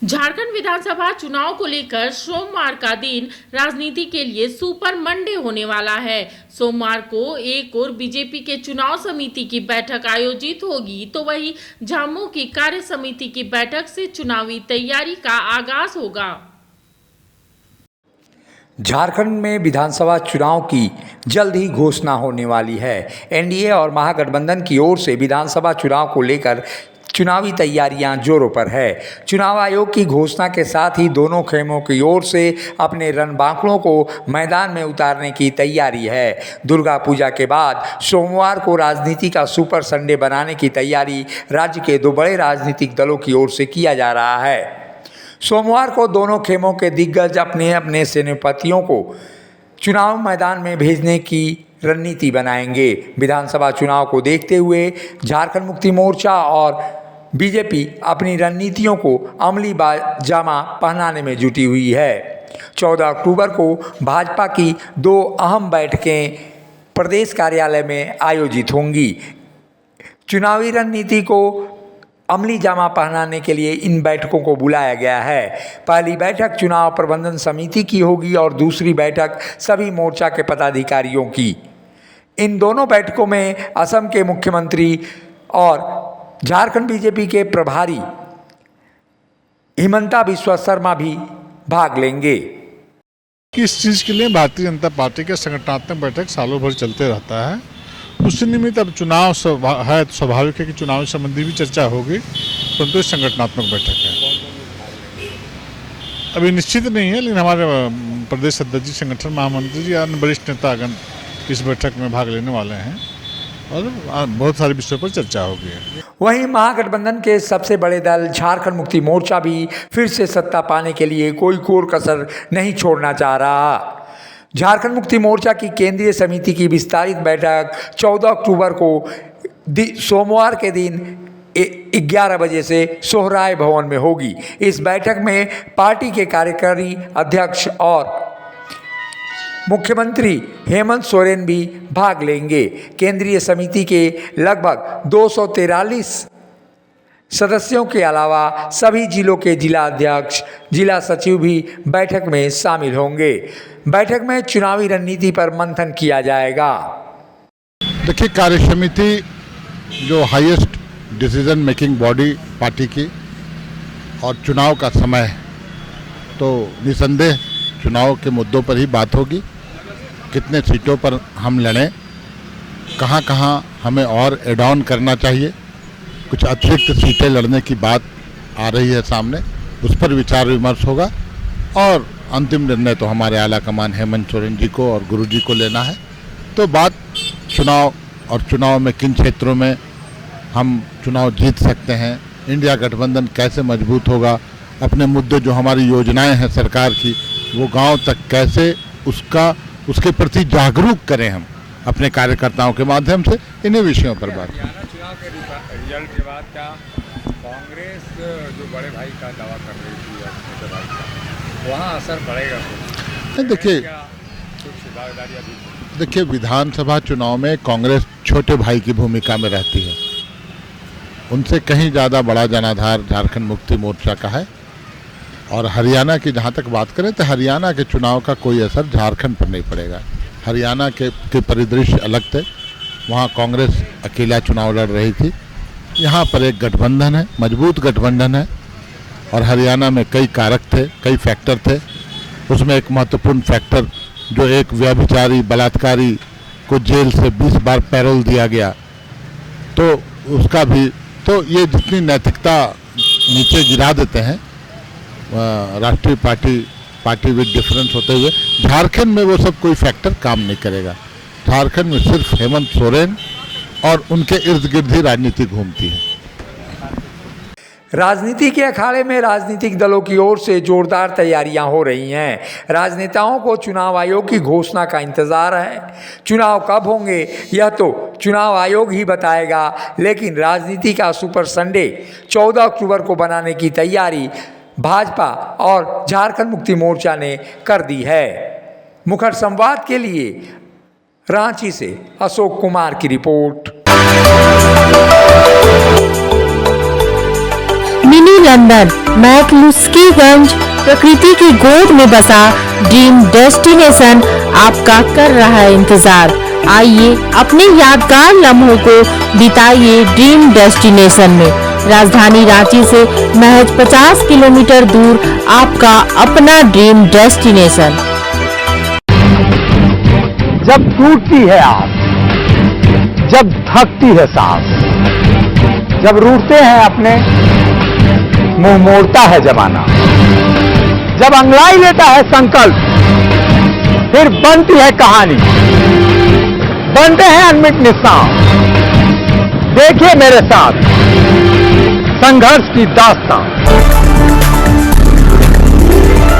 झारखंड विधानसभा चुनाव को लेकर सोमवार का दिन राजनीति के लिए सुपर मंडे होने वाला है। सोमवार को एक और बीजेपी के चुनाव समिति की बैठक आयोजित होगी, तो वहीं झामुमो की कार्य समिति की बैठक से चुनावी तैयारी का आगाज होगा। झारखंड में विधानसभा चुनाव की जल्द ही घोषणा होने वाली है। एनडीए और महागठबंधन की ओर से विधानसभा चुनाव को लेकर चुनावी तैयारियां जोरों पर है। चुनाव आयोग की घोषणा के साथ ही दोनों खेमों की ओर से अपने रणबांकुरों को मैदान में उतारने की तैयारी है। दुर्गा पूजा के बाद सोमवार को राजनीति का सुपर संडे बनाने की तैयारी राज्य के दो बड़े राजनीतिक दलों की ओर से किया जा रहा है। सोमवार को दोनों खेमों के दिग्गज अपने अपने सेनापतियों को चुनाव मैदान में भेजने की रणनीति बनाएंगे। विधानसभा चुनाव को देखते हुए झारखंड मुक्ति मोर्चा और बीजेपी अपनी रणनीतियों को अमली जामा पहनाने में जुटी हुई है। 14 अक्टूबर को भाजपा की दो अहम बैठकें प्रदेश कार्यालय में आयोजित होंगी। चुनावी रणनीति को अमली जामा पहनाने के लिए इन बैठकों को बुलाया गया है। पहली बैठक चुनाव प्रबंधन समिति की होगी और दूसरी बैठक सभी मोर्चा के पदाधिकारियों की। इन दोनों बैठकों में असम के मुख्यमंत्री और झारखंड बीजेपी के प्रभारी हिमंता बिस्वा शर्मा भी भाग लेंगे। किस चीज़ के लिए भारतीय जनता पार्टी का संगठनात्मक बैठक सालों भर चलते रहता है। उसी निमित्त अब चुनाव है, स्वाभाविक है कि चुनाव संबंधी भी चर्चा होगी, परंतु संगठनात्मक बैठक है। अभी निश्चित नहीं है, लेकिन हमारे प्रदेश अध्यक्ष जी, संगठन महामंत्री जी, अन्य वरिष्ठ नेतागण इस बैठक में भाग लेने वाले हैं और बहुत सारे विषयों पर चर्चा होगी। वहीं महागठबंधन के सबसे बड़े दल झारखंड मुक्ति मोर्चा भी फिर से सत्ता पाने के लिए कोई कोर कसर नहीं छोड़ना चाह रहा। झारखंड मुक्ति मोर्चा की केंद्रीय समिति की विस्तारित बैठक 14 अक्टूबर को सोमवार के दिन 11 बजे से सोहराय भवन में होगी। इस बैठक में पार्टी के कार्यकारी अध्यक्ष और मुख्यमंत्री हेमंत सोरेन भी भाग लेंगे। केंद्रीय समिति के लगभग 243 सदस्यों के अलावा सभी जिलों के जिला अध्यक्ष, जिला सचिव भी बैठक में शामिल होंगे। बैठक में चुनावी रणनीति पर मंथन किया जाएगा। देखिए, कार्य समिति जो highest decision making body party की और चुनाव का समय, तो निसंदेह चुनाव के मुद्दों पर ही बात होगी। कितने सीटों पर हम लड़ें, कहाँ कहाँ हमें और एड ऑन करना चाहिए, कुछ अतिरिक्त सीटें लड़ने की बात आ रही है सामने, उस पर विचार विमर्श होगा और अंतिम निर्णय तो हमारे आला कमान हेमंत सोरेन जी को और गुरु जी को लेना है। तो बात चुनाव और चुनाव में किन क्षेत्रों में हम चुनाव जीत सकते हैं, इंडिया गठबंधन कैसे मजबूत होगा, अपने मुद्दे जो हमारी योजनाएं हैं सरकार की वो गांव तक कैसे उसके प्रति जागरूक करें हम अपने कार्यकर्ताओं के माध्यम से, इन्हीं विषयों पर बात। चुनाव के रिजल्ट के बाद क्या कांग्रेस जो बड़े भाई का दावा कर रही थी या छोटे भाई का, वहाँ असर पड़ेगा? देखिए, विधानसभा चुनाव में कांग्रेस छोटे भाई की भूमिका में रहती है। उनसे कहीं ज़्यादा बड़ा जनाधार झारखंड मुक्ति मोर्चा का है। और हरियाणा की जहाँ तक बात करें तो हरियाणा के चुनाव का कोई असर झारखंड पर नहीं पड़ेगा। हरियाणा के परिदृश्य अलग थे, वहाँ कांग्रेस अकेला चुनाव लड़ रही थी। यहाँ पर एक गठबंधन है, मजबूत गठबंधन है और हरियाणा में कई कारक थे, कई फैक्टर थे। उसमें एक महत्वपूर्ण फैक्टर जो एक व्यभिचारी बलात्कारी को जेल से 20 बार पैरोल दिया गया, तो उसका भी, तो ये जितनी नैतिकता नीचे गिरा देते हैं राष्ट्रीय पार्टी विद डिफरेंस होते हुए, झारखंड में वो सब कोई फैक्टर काम नहीं करेगा। झारखंड में सिर्फ हेमंत सोरेन और उनके इर्द गिर्द ही राजनीति घूमती है। राजनीति के अखाड़े में राजनीतिक दलों की ओर से जोरदार तैयारियां हो रही हैं। राजनेताओं को चुनाव आयोग की घोषणा का इंतजार है। चुनाव कब होंगे यह तो चुनाव आयोग ही बताएगा, लेकिन राजनीति का सुपर संडे 14 अक्टूबर को बनाने की तैयारी भाजपा और झारखंड मुक्ति मोर्चा ने कर दी है। मुखर संवाद के लिए रांची से अशोक कुमार की रिपोर्ट। मिनी लंदन, मैक्लुस्कीगंज, प्रकृति की गोद में बसा ड्रीम डेस्टिनेशन आपका कर रहा है इंतजार। आइए अपने यादगार लम्हों को बिताइए ड्रीम डेस्टिनेशन में। राजधानी रांची से महज 50 किलोमीटर दूर आपका अपना ड्रीम डेस्टिनेशन। जब टूटती है आस, जब थकती है सांस, जब रूठते हैं अपने, मुंह मोड़ता है जमाना, जब अंगड़ाई लेता है संकल्प, फिर बनती है कहानी, बनते हैं अनमिट निशान। देखिए मेरे साथ संघर्ष की दास्तां।